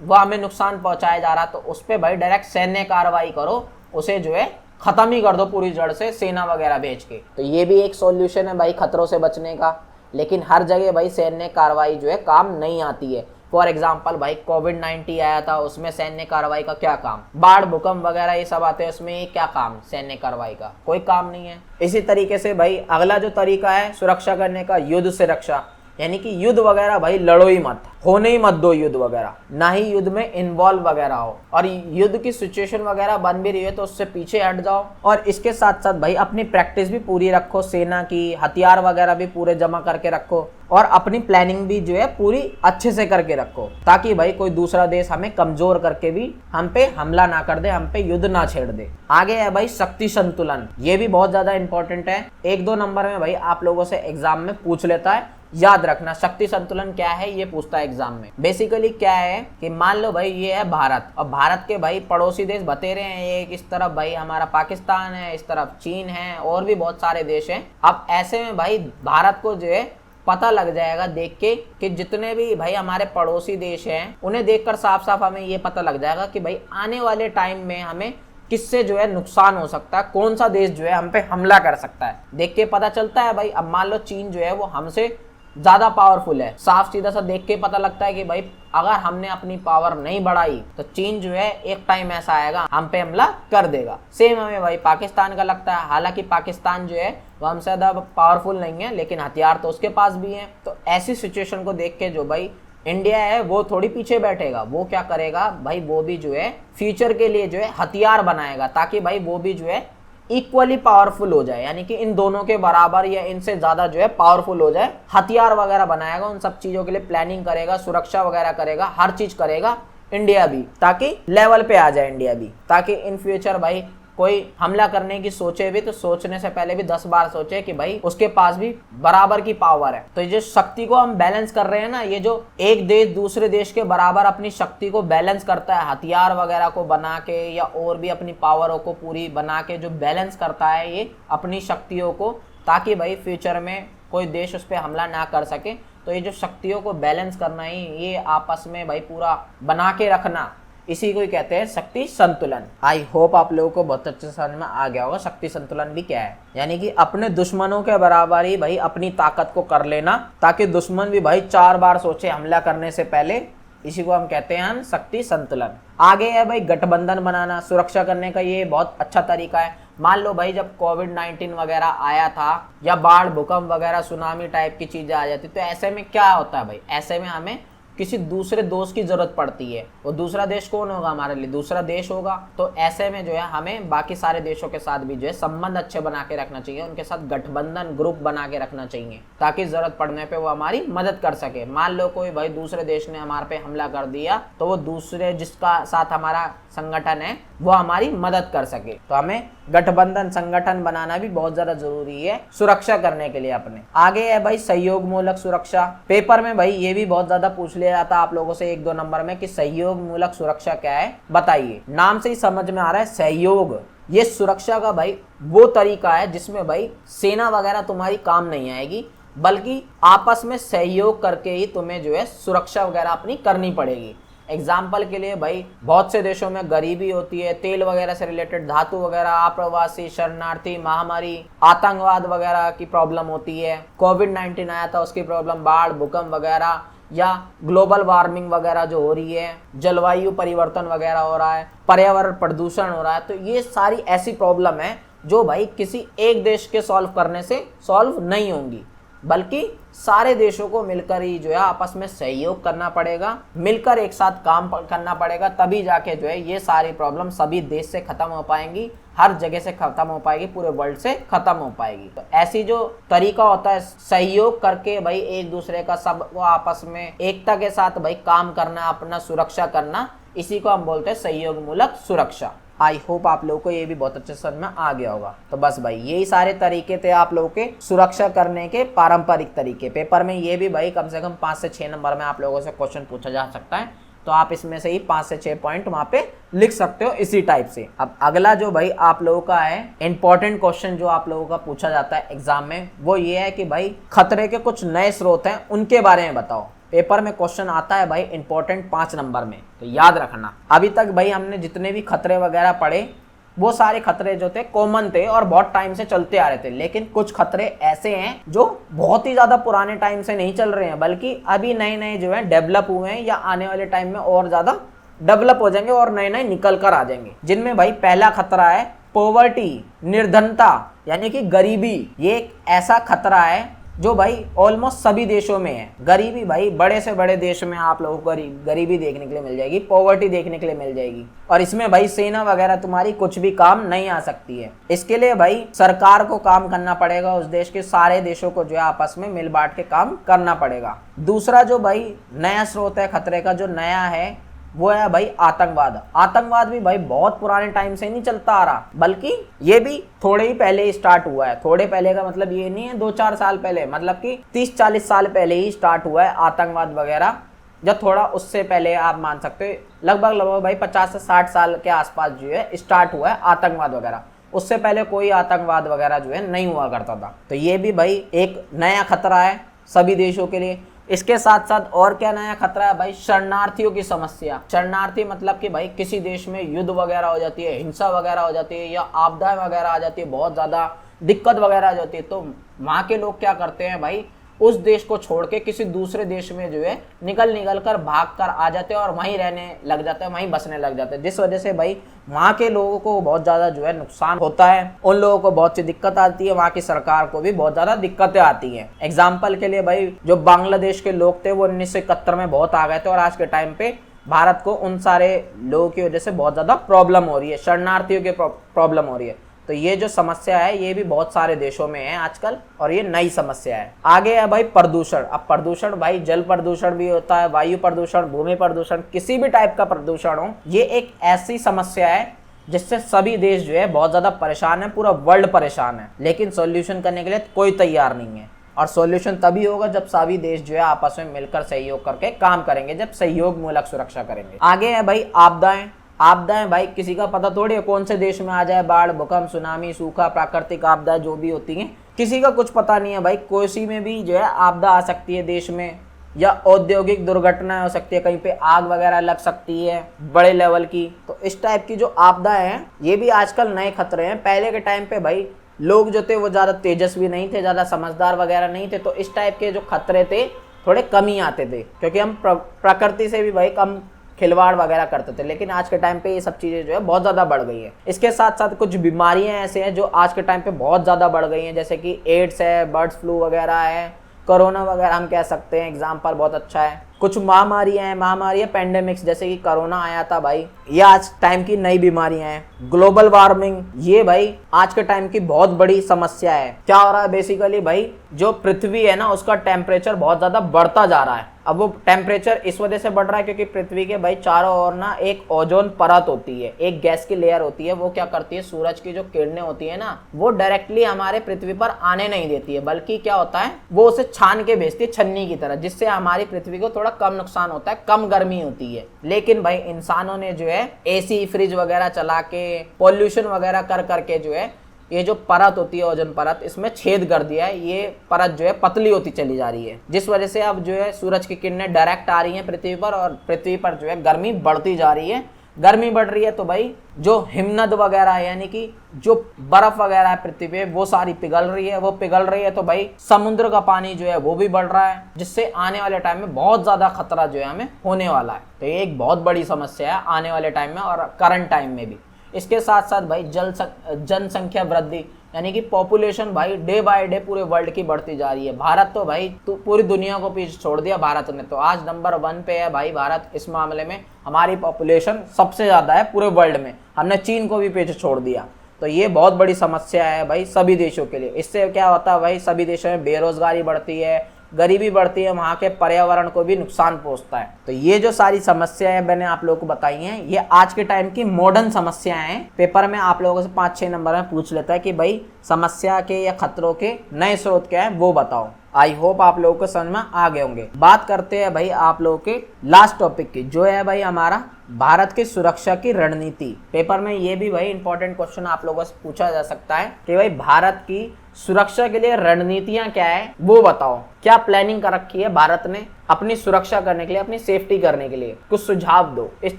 वो हमें नुकसान पहुंचाया जा रहा तो उस पर भाई डायरेक्ट सैन्य कार्रवाई करो, उसे जो है खत्म ही कर दो पूरी जड़ से, सेना वगैरह भेज के। तो ये भी एक सॉल्यूशन है भाई खतरों से बचने का। लेकिन हर जगह भाई सैन्य कार्रवाई जो है काम नहीं आती है। फॉर एग्जाम्पल भाई कोविड-19 आया था, उसमें सैन्य कार्रवाई का क्या काम? बाढ़ भूकंप वगैरह ये सब आते हैं, उसमें क्या काम सैन्य कार्रवाई का? कोई काम नहीं है। इसी तरीके से भाई अगला जो तरीका है सुरक्षा करने का, युद्ध से रक्षा, यानी कि युद्ध वगैरह भाई लड़ो ही मत, होने ही मत दो युद्ध वगैरह, ना ही युद्ध में इन्वॉल्व वगैरह हो। और युद्ध की सिचुएशन वगैरह बन भी रही है तो उससे पीछे हट जाओ। और इसके साथ साथ भाई अपनी प्रैक्टिस भी पूरी रखो, सेना की, हथियार वगैरह भी पूरे जमा करके रखो, और अपनी प्लानिंग भी जो है पूरी अच्छे से करके रखो, ताकि भाई कोई दूसरा देश हमें कमजोर करके भी हम पे हमला ना कर दे, हम पे युद्ध ना छेड़ दे। आगे है भाई शक्ति संतुलन। ये भी बहुत ज्यादा इंपॉर्टेंट है, 1-2 नंबर में भाई आप लोगों से एग्जाम में पूछ लेता है। याद रखना शक्ति संतुलन क्या है, ये पूछता है एग्जाम में। बेसिकली क्या है कि मान लो भाई ये है भारत, और भारत के भाई पड़ोसी देश बतेरे हैं, एक इस तरफ भाई हमारा पाकिस्तान है, इस तरफ चीन है, और भी बहुत सारे देश हैं। अब ऐसे में भाई भारत को जो है पता लग जाएगा देख के कि जितने भी भाई हमारे पड़ोसी देश हैं उन्हें देखकर साफ साफ हमें ये पता लग जाएगा कि भाई आने वाले टाइम में हमें किससे जो है नुकसान हो सकता है, कौन सा देश जो है हम पे हमला कर सकता है, देख के पता चलता है भाई। अब मान लो चीन जो है वो हमसे ज्यादा पावरफुल है, साफ सीधा सा देख के पता लगता है कि भाई अगर हमने अपनी पावर नहीं बढ़ाई तो चीन जो है एक टाइम ऐसा आएगा हम पे हमला कर देगा। सेम हमें भाई पाकिस्तान का लगता है, हालांकि पाकिस्तान जो है वो हमसे ज्यादा पावरफुल नहीं है, लेकिन हथियार तो उसके पास भी है। तो ऐसी सिचुएशन को देख के जो भाई इंडिया है वो थोड़ी पीछे बैठेगा, वो क्या करेगा भाई, वो भी जो है फ्यूचर के लिए जो है हथियार बनाएगा, ताकि भाई वो भी जो है इक्वली पावरफुल हो जाए, यानी कि इन दोनों के बराबर या इनसे ज्यादा जो है पावरफुल हो जाए। हथियार वगैरह बनाएगा, उन सब चीजों के लिए प्लानिंग करेगा, सुरक्षा वगैरह करेगा, हर चीज करेगा इंडिया भी, ताकि लेवल पे आ जाए इंडिया भी, ताकि इन फ्यूचर भाई कोई हमला करने की सोचे भी तो सोचने से पहले भी 10 बार सोचे कि भाई उसके पास भी बराबर की पावर है। तो ये जो शक्ति को हम बैलेंस कर रहे हैं ना, ये जो एक देश दूसरे देश के बराबर अपनी शक्ति को बैलेंस करता है, हथियार वगैरह को बना के या और भी अपनी पावरों को पूरी बना के जो बैलेंस करता है ये अपनी शक्तियों को, ताकि भाई फ्यूचर में कोई देश उस पर हमला ना कर सके। तो ये जो शक्तियों को बैलेंस करना ही, ये आपस में भाई पूरा बना के रखना, इसी को ही कहते हैं शक्ति संतुलन। आई होप आप लोगों को बहुत अच्छे से समझ में आ गया होगा शक्ति संतुलन भी क्या है। यानी कि अपने दुश्मनों के बराबर ही भाई अपनी ताकत को कर लेना, ताकि दुश्मन भी भाई 4 बार सोचे हमला करने से पहले, इसी को हम कहते हैं शक्ति संतुलन। आगे है भाई गठबंधन बनाना, सुरक्षा करने का ये बहुत अच्छा तरीका है। मान लो भाई जब कोविड-19 वगैरह आया था या बाढ़ भूकंप वगैरह सुनामी टाइप की चीजें आ जाती, तो ऐसे में क्या होता है भाई, ऐसे में हमें किसी दूसरे दोस्त की जरूरत पड़ती है। वो दूसरा देश कौन होगा हमारे लिए, दूसरा देश होगा। तो ऐसे में जो है हमें बाकी सारे देशों के साथ भी जो है संबंध अच्छे बना के रखना चाहिए, उनके साथ गठबंधन ग्रुप बना के रखना चाहिए ताकि जरूरत पड़ने पे वो हमारी मदद कर सके। मान लो कोई भाई दूसरे देश ने हमारे पे हमला कर दिया, तो वो दूसरे जिसका साथ हमारा संगठन है वो हमारी मदद कर सके। तो हमें गठबंधन संगठन बनाना भी बहुत ज्यादा जरूरी है सुरक्षा करने के लिए अपने। आगे है भाई सहयोग मूलक सुरक्षा। पेपर में भाई ये भी बहुत ज्यादा पूछ लिया जाता है आप लोगों से 1-2 नंबर में कि सहयोग मूलक सुरक्षा क्या है, बताइए। नाम से ही समझ में आ रहा है सहयोग, ये सुरक्षा का भाई वो तरीका है जिसमें भाई सेना वगैरह तुम्हारी काम नहीं आएगी, बल्कि आपस में सहयोग करके ही तुम्हें जो है सुरक्षा वगैरह अपनी करनी पड़ेगी। एग्जाम्पल के लिए भाई बहुत से देशों में गरीबी होती है, तेल वगैरह से रिलेटेड, धातु वगैरह, आप्रवासी, शरणार्थी, महामारी, आतंकवाद वगैरह की प्रॉब्लम होती है। कोविड-19 आया था उसकी प्रॉब्लम, बाढ़ भूकंप वगैरह, या ग्लोबल वार्मिंग वगैरह जो हो रही है, जलवायु परिवर्तन वगैरह हो रहा है, पर्यावरण प्रदूषण हो रहा है। तो ये सारी ऐसी प्रॉब्लम है जो भाई किसी एक देश के सॉल्व करने से सॉल्व नहीं होंगी, बल्कि सारे देशों को मिलकर ही जो है आपस में सहयोग करना पड़ेगा, मिलकर एक साथ काम करना पड़ेगा, तभी जाके जो है ये सारी प्रॉब्लम सभी देश से खत्म हो पाएंगी, हर जगह से खत्म हो पाएगी, पूरे वर्ल्ड से खत्म हो पाएगी। तो ऐसी जो तरीका होता है सहयोग करके भाई एक दूसरे का सब वो आपस में एकता के साथ भाई काम करना, अपना सुरक्षा करना, इसी को हम बोलते हैं सहयोग मूलक सुरक्षा। आई होप आप लोगों को ये भी बहुत अच्छे समझ में आ गया होगा। तो बस भाई यही सारे तरीके थे आप लोगों के सुरक्षा करने के पारंपरिक तरीके। पेपर में ये भी भाई कम से कम 5 से 6 नंबर में आप लोगों से क्वेश्चन पूछा जा सकता है, तो आप इसमें से ही 5 से 6 पॉइंट वहां पे लिख सकते हो इसी टाइप से। अब अगला जो भाई आप लोगों का है इंपॉर्टेंट क्वेश्चन जो आप लोगों का पूछा जाता है एग्जाम में, वो ये है कि भाई खतरे के कुछ नए स्रोत हैं उनके बारे में बताओ। पेपर में क्वेश्चन आता है भाई इंपॉर्टेंट 5 नंबर में, तो याद रखना। अभी तक भाई हमने जितने भी खतरे वगैरह पढ़े वो सारे खतरे जो थे कॉमन थे और बहुत टाइम से चलते आ रहे थे, लेकिन कुछ खतरे ऐसे हैं जो बहुत ही ज्यादा पुराने टाइम से नहीं चल रहे हैं, बल्कि अभी नए नए जो है डेवलप हुए हैं या आने वाले टाइम में और ज्यादा डेवलप हो जाएंगे और नए नए निकल कर आ जाएंगे। जिनमें भाई पहला खतरा है पॉवर्टी, निर्धनता यानी कि गरीबी। ये एक ऐसा खतरा है जो भाई ऑलमोस्ट सभी देशों में है। गरीबी भाई बड़े से बड़े देश में आप लोगों को गरीबी देखने के लिए मिल जाएगी, पॉवर्टी देखने के लिए मिल जाएगी, और इसमें भाई सेना वगैरह तुम्हारी कुछ भी काम नहीं आ सकती है। इसके लिए भाई सरकार को काम करना पड़ेगा, उस देश के सारे देशों को जो है आपस में मिल बांट के काम करना पड़ेगा। दूसरा जो भाई नया स्रोत है खतरे का, जो नया है वो है भाई आतंकवाद। आतंकवाद भी भाई बहुत पुराने टाइम से नहीं चलता आ रहा, बल्कि ये भी थोड़े ही पहले ही स्टार्ट हुआ है। थोड़े पहले का मतलब ये नहीं है 2-4 साल पहले, मतलब कि 30-40 साल पहले ही स्टार्ट हुआ है आतंकवाद वगैरह। जब थोड़ा उससे पहले आप मान सकते हो लगभग भाई 50 से 60 साल के आसपास जो है स्टार्ट हुआ है आतंकवाद वगैरह। उससे पहले कोई आतंकवाद वगैरह जो है नहीं हुआ करता था। तो ये भी भाई एक नया खतरा है सभी देशों के लिए। इसके साथ साथ और क्या नया खतरा है भाई, शरणार्थियों की समस्या। शरणार्थी मतलब कि भाई किसी देश में युद्ध वगैरह हो जाती है, हिंसा वगैरह हो जाती है, या आपदाएं वगैरह आ जाती है, बहुत ज्यादा दिक्कत वगैरह आ जाती है, तो वहां के लोग क्या करते हैं भाई, उस देश को छोड़ के किसी दूसरे देश में जो है निकल कर भाग कर आ जाते हैं और वहीं रहने लग जाते हैं, वहीं बसने लग जाते हैं, जिस वजह से भाई वहाँ के लोगों को बहुत ज़्यादा जो है नुकसान होता है। उन लोगों को बहुत सी दिक्कत आती है, वहाँ की सरकार को भी बहुत ज़्यादा दिक्कतें आती हैं। एग्जाम्पल के लिए भाई जो बांग्लादेश के लोग थे वो 1971 में बहुत आ गए थे, और आज के टाइम पे भारत को उन सारे लोगों की वजह से बहुत ज़्यादा प्रॉब्लम हो रही है, शरणार्थियों की प्रॉब्लम हो रही है। तो ये जो समस्या है ये भी बहुत सारे देशों में है आजकल, और ये नई समस्या है। आगे है भाई प्रदूषण। अब प्रदूषण भाई जल प्रदूषण भी होता है, वायु प्रदूषण, भूमि प्रदूषण, किसी भी टाइप का प्रदूषण हो, ये एक ऐसी समस्या है जिससे सभी देश जो है बहुत ज्यादा परेशान है, पूरा वर्ल्ड परेशान है, लेकिन सॉल्यूशन करने के लिए कोई तैयार नहीं है। और सॉल्यूशन तभी होगा जब सभी देश जो है आपस में मिलकर सहयोग करके काम करेंगे, जब सहयोग मूलक सुरक्षा करेंगे। आगे है भाई आपदाएं। आपदाएं भाई किसी का पता थोड़ी है कौन से देश में आ जाए, बाढ़ भूकंप सुनामी सूखा प्राकृतिक आपदा जो भी होती हैं, किसी का कुछ पता नहीं है भाई। कोसी में भी जो है आपदा आ सकती है देश में, या औद्योगिक दुर्घटना हो सकती है, कहीं पे आग वगैरह लग सकती है बड़े लेवल की। तो इस टाइप की जो आपदाएं हैं ये भी आजकल नए खतरे हैं। पहले के टाइम पे भाई लोग जो थे वो ज्यादा तेजस्वी नहीं थे, ज्यादा समझदार वगैरह नहीं थे, तो इस टाइप के जो खतरे थे थोड़े कम ही आते थे, क्योंकि हम प्रकृति से भी भाई कम खिलवाड़ वगैरह करते थे। लेकिन आज के टाइम पे ये सब चीज़ें जो है बहुत ज़्यादा बढ़ गई हैं। इसके साथ साथ कुछ बीमारियां ऐसे हैं जो आज के टाइम पे बहुत ज़्यादा बढ़ गई हैं, जैसे कि एड्स है, बर्ड फ्लू वगैरह है, कोरोना वगैरह हम कह सकते हैं, एग्जाम्पल बहुत अच्छा है। कुछ महामारियाँ पेंडेमिक्स, जैसे कि कोरोना आया था भाई, ये आज टाइम की नई बीमारियां हैं। ग्लोबल वार्मिंग, ये भाई आज के टाइम की बहुत बड़ी समस्या है। क्या हो रहा है बेसिकली भाई, जो पृथ्वी है ना उसका टेम्परेचर बहुत ज़्यादा बढ़ता जा रहा है। अब वो टेम्परेचर इस वजह से बढ़ रहा है क्योंकि पृथ्वी के भाई चारों ओर ना एक ओजोन परत होती है, एक गैस की लेयर होती है। वो क्या करती है, सूरज की जो किरणें होती है ना, वो डायरेक्टली हमारे पृथ्वी पर आने नहीं देती है, बल्कि क्या होता है, वो उसे छान के भेजती है छन्नी की तरह, जिससे हमारी पृथ्वी को थोड़ा कम नुकसान होता है, कम गर्मी होती है। लेकिन भाई इंसानों ने जो है एसी फ्रिज वगैरह चला के, पॉल्यूशन वगैरह कर करके जो है ये जो परत होती है ओजोन परत, इसमें छेद कर दिया है। ये परत जो है पतली होती चली जा रही है, जिस वजह से अब जो है सूरज की किरणें डायरेक्ट आ रही हैं पृथ्वी पर, और पृथ्वी पर जो है गर्मी बढ़ती जा रही है। गर्मी बढ़ रही है तो भाई जो हिमनद वगैरह है, यानी कि जो बर्फ वगैरह है पृथ्वी पे, वो सारी पिघल रही है। वो पिघल रही है तो भाई समुद्र का पानी जो है वो भी बढ़ रहा है, जिससे आने वाले टाइम में बहुत ज्यादा खतरा जो है हमें होने वाला है। तो ये एक बहुत बड़ी समस्या है आने वाले टाइम में और करंट टाइम में भी। इसके साथ साथ भाई जनसंख्या वृद्धि, यानी कि पॉपुलेशन भाई डे बाय डे पूरे वर्ल्ड की बढ़ती जा रही है। भारत तो भाई पूरी दुनिया को पीछे छोड़ दिया भारत ने, तो आज नंबर 1 पे है भाई भारत। इस मामले में हमारी पॉपुलेशन सबसे ज़्यादा है पूरे वर्ल्ड में, हमने चीन को भी पीछे छोड़ दिया। तो ये बहुत बड़ी समस्या है भाई सभी देशों के लिए। इससे क्या होता है भाई, सभी देशों में बेरोजगारी बढ़ती है, गरीबी बढ़ती है, वहाँ के पर्यावरण को भी नुकसान पहुँचता है। तो ये जो सारी समस्याएं मैंने आप लोगों को बताई हैं, ये आज के टाइम की मॉडर्न समस्याएं हैं। पेपर में आप लोगों से 5-6 नंबर में पूछ लेता है कि भाई समस्या के या खतरों के नए स्रोत क्या है वो बताओ। आई होप आप लोगों को समझ में आ गए होंगे। बात करते हैं भाई आप लोगों के लास्ट टॉपिक की, जो है भाई हमारा भारत की सुरक्षा की रणनीति। पेपर में ये भी भाई इंपॉर्टेंट क्वेश्चन आप लोगों से पूछा जा सकता है कि भाई भारत की सुरक्षा के लिए रणनीतियां क्या है वो बताओ। क्या प्लानिंग कर रखी है भारत ने अपनी सुरक्षा करने के लिए, अपनी सेफ्टी करने के लिए, कुछ सुझाव दो। इस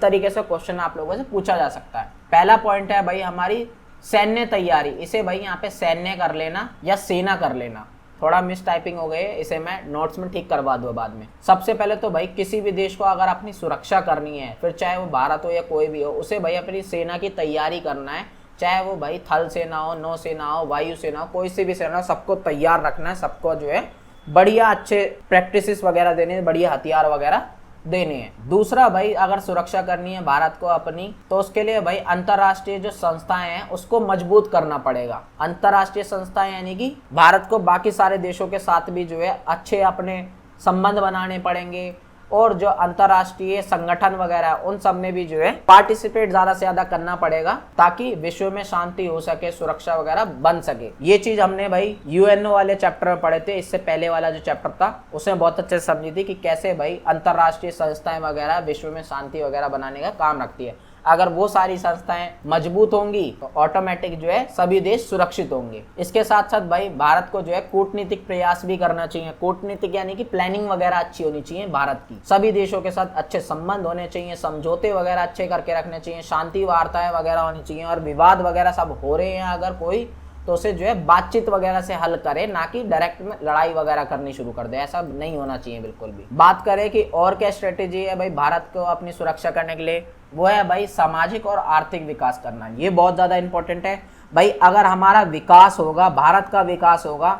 तरीके से क्वेश्चन आप लोगों से पूछा जा सकता है। पहला पॉइंट है भाई हमारी सैन्य तैयारी। इसे भाई यहाँ पे सैन्य कर लेना या सेना कर लेना, थोड़ा मिस टाइपिंग हो गई है, इसे मैं नोट्स में ठीक करवा दूँ बाद में। सबसे पहले तो भाई किसी भी देश को अगर अपनी सुरक्षा करनी है, फिर चाहे वो भारत हो या कोई भी हो, उसे भाई अपनी सेना की तैयारी करना है। चाहे वो भाई थल सेना हो, नौ सेना हो, वायु सेना हो, कोई सी भी सेना हो, सबको तैयार रखना है। सबको जो है बढ़िया अच्छे प्रैक्टिसेस वगैरह देने हैं, बढ़िया हथियार वगैरह देने हैं। दूसरा भाई अगर सुरक्षा करनी है भारत को अपनी, तो उसके लिए भाई अंतर्राष्ट्रीय जो संस्थाएं हैं उसको मजबूत करना पड़ेगा। अंतर्राष्ट्रीय संस्थाएं यानी कि भारत को बाकी सारे देशों के साथ भी जो है अच्छे अपने संबंध बनाने पड़ेंगे, और जो अंतर्राष्ट्रीय संगठन वगैरह उन सब में भी जो है पार्टिसिपेट ज्यादा से ज्यादा करना पड़ेगा, ताकि विश्व में शांति हो सके, सुरक्षा वगैरह बन सके। ये चीज हमने भाई यूएनओ वाले चैप्टर में पढ़े थे। इससे पहले वाला जो चैप्टर था उसमें बहुत अच्छे से समझी थी कि कैसे भाई अंतर्राष्ट्रीय संस्थाएं वगैरह विश्व में शांति वगैरह बनाने का काम रखती है। अगर वो सारी संस्थाएं मजबूत होंगी तो ऑटोमेटिक जो है सभी देश सुरक्षित होंगे। इसके साथ साथ भाई भारत को जो है कूटनीतिक प्रयास भी करना चाहिए। कूटनीतिक यानी कि प्लानिंग वगैरह अच्छी होनी चाहिए भारत की। सभी देशों के साथ अच्छे संबंध होने चाहिए, समझौते वगैरह अच्छे करके रखने चाहिए, शांति वार्ताएं वगैरह होनी चाहिए, और विवाद वगैरह सब हो रहे हैं अगर कोई, तो उसे जो है बातचीत वगैरह से हल करे, ना कि डायरेक्ट में लड़ाई वगैरह करनी शुरू कर दे। ऐसा नहीं होना चाहिए बिल्कुल भी। बात करें कि और क्या स्ट्रेटेजी है भाई भारत को अपनी सुरक्षा करने के लिए, वो है भाई सामाजिक और आर्थिक विकास करना। ये बहुत ज़्यादा इंपॉर्टेंट है भाई। अगर हमारा विकास होगा, भारत का विकास होगा,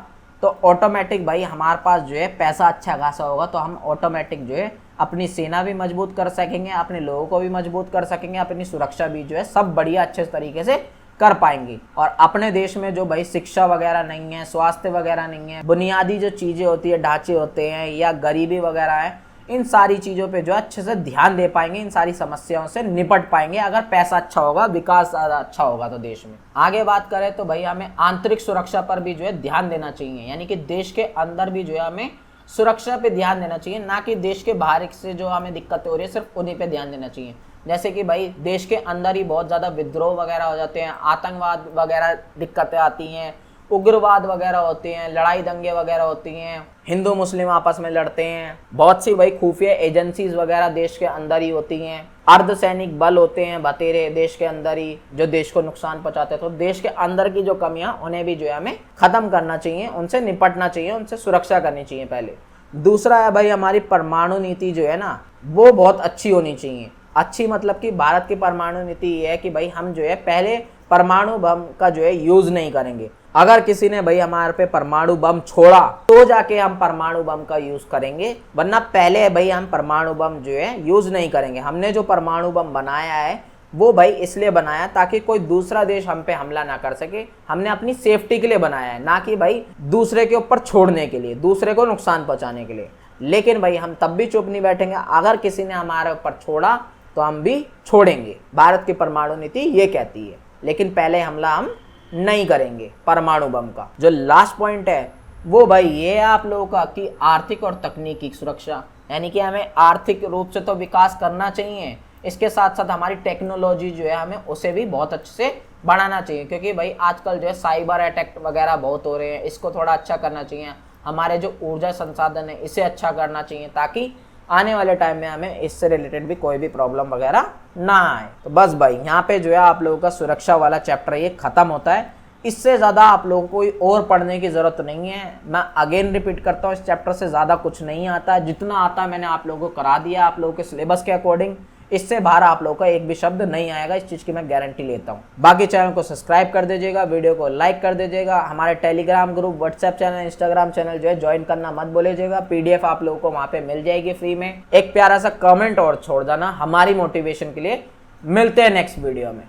तो ऑटोमेटिक भाई हमारे पास जो है पैसा अच्छा खासा होगा, तो हम ऑटोमेटिक जो है अपनी सेना भी मजबूत कर सकेंगे, अपने लोगों को भी मजबूत कर सकेंगे, अपनी सुरक्षा भी जो है सब बढ़िया अच्छे तरीके से कर पाएंगे। और अपने देश में जो भाई शिक्षा वगैरह नहीं है, स्वास्थ्य वगैरह नहीं है, बुनियादी जो चीज़ें होती है, ढांचे होते हैं, या गरीबी वगैरह है, इन सारी चीज़ों पे जो अच्छे से ध्यान दे पाएंगे, इन सारी समस्याओं से निपट पाएंगे अगर पैसा अच्छा होगा, विकास ज़्यादा अच्छा होगा तो देश में। आगे बात करें तो भाई हमें आंतरिक सुरक्षा पर भी जो है ध्यान देना चाहिए, यानी कि देश के अंदर भी जो है हमें सुरक्षा पे ध्यान देना चाहिए, ना कि देश के बाहर से जो हमें दिक्कतें हो रही है सिर्फ उन्हीं पे ध्यान देना चाहिए। जैसे कि भाई देश के अंदर ही बहुत ज़्यादा विद्रोह वगैरह हो जाते हैं, आतंकवाद वगैरह दिक्कतें आती हैं, उग्रवाद वगैरह होते हैं, लड़ाई दंगे वगैरह होती हैं, हिंदू मुस्लिम आपस में लड़ते हैं, बहुत सी भाई खुफिया एजेंसीज वगैरह देश के अंदर ही होती हैं, अर्धसैनिक बल होते हैं बतेरे देश के अंदर ही जो देश को नुकसान पहुंचाते हैं। तो देश के अंदर की जो कमियां उन्हें भी जो है हमें खत्म करना चाहिए, उनसे निपटना चाहिए, उनसे सुरक्षा करनी चाहिए पहले। दूसरा है भाई हमारी परमाणु नीति जो है ना वो बहुत अच्छी होनी चाहिए। अच्छी मतलब कि भारत की परमाणु नीति ये है कि भाई हम जो है पहले परमाणु बम का जो है यूज नहीं करेंगे। अगर किसी ने भाई हमारे पे परमाणु बम छोड़ा तो जाके हम परमाणु बम का यूज करेंगे, वरना पहले भाई हम परमाणु बम जो है यूज नहीं करेंगे। हमने जो परमाणु बम बनाया है वो भाई इसलिए बनाया ताकि कोई दूसरा देश हम पे हमला ना कर सके। हमने अपनी सेफ्टी के लिए बनाया है, ना कि भाई दूसरे के ऊपर छोड़ने के लिए, दूसरे को नुकसान पहुंचाने के लिए। लेकिन भाई हम तब भी चुप नहीं बैठेंगे, अगर किसी ने हमारे ऊपर छोड़ा तो हम भी छोड़ेंगे। भारत की परमाणु नीति ये कहती है, लेकिन पहले हमला हम नहीं करेंगे परमाणु बम का। जो लास्ट पॉइंट है वो भाई ये है आप लोगों का कि आर्थिक और तकनीकी सुरक्षा, यानी कि हमें आर्थिक रूप से तो विकास करना चाहिए, इसके साथ साथ हमारी टेक्नोलॉजी जो है हमें उसे भी बहुत अच्छे से बढ़ाना चाहिए। क्योंकि भाई आजकल जो है साइबर अटैक वगैरह बहुत हो रहे हैं, इसको थोड़ा अच्छा करना चाहिए। हमारे जो ऊर्जा संसाधन है इसे अच्छा करना चाहिए ताकि आने वाले टाइम में हमें इससे रिलेटेड भी कोई भी प्रॉब्लम वगैरह ना आए। तो बस भाई यहाँ पे जो है आप लोगों का सुरक्षा वाला चैप्टर ये खत्म होता है। इससे ज़्यादा आप लोगों को कोई और पढ़ने की ज़रूरत नहीं है। मैं अगेन रिपीट करता हूँ, इस चैप्टर से ज़्यादा कुछ नहीं आता है। जितना आता है मैंने आप लोगों को करा दिया आप लोगों के सिलेबस के अकॉर्डिंग। इससे बाहर आप लोगों का एक भी शब्द नहीं आएगा, इस चीज़ की मैं गारंटी लेता हूँ। बाकी चैनल को सब्सक्राइब कर दीजिएगा, वीडियो को लाइक कर दीजिएगा। हमारे Telegram group, WhatsApp channel, Instagram channel जो है ज्वाइन करना मत भूलिएगा। PDF आप लोगों को वहाँ पे मिल जाएगी फ्री में। एक प्यारा सा कमेंट और छोड़ देना हमारी मोटिवेशन के लिए। मिलते हैं नेक्स्ट वीडियो में।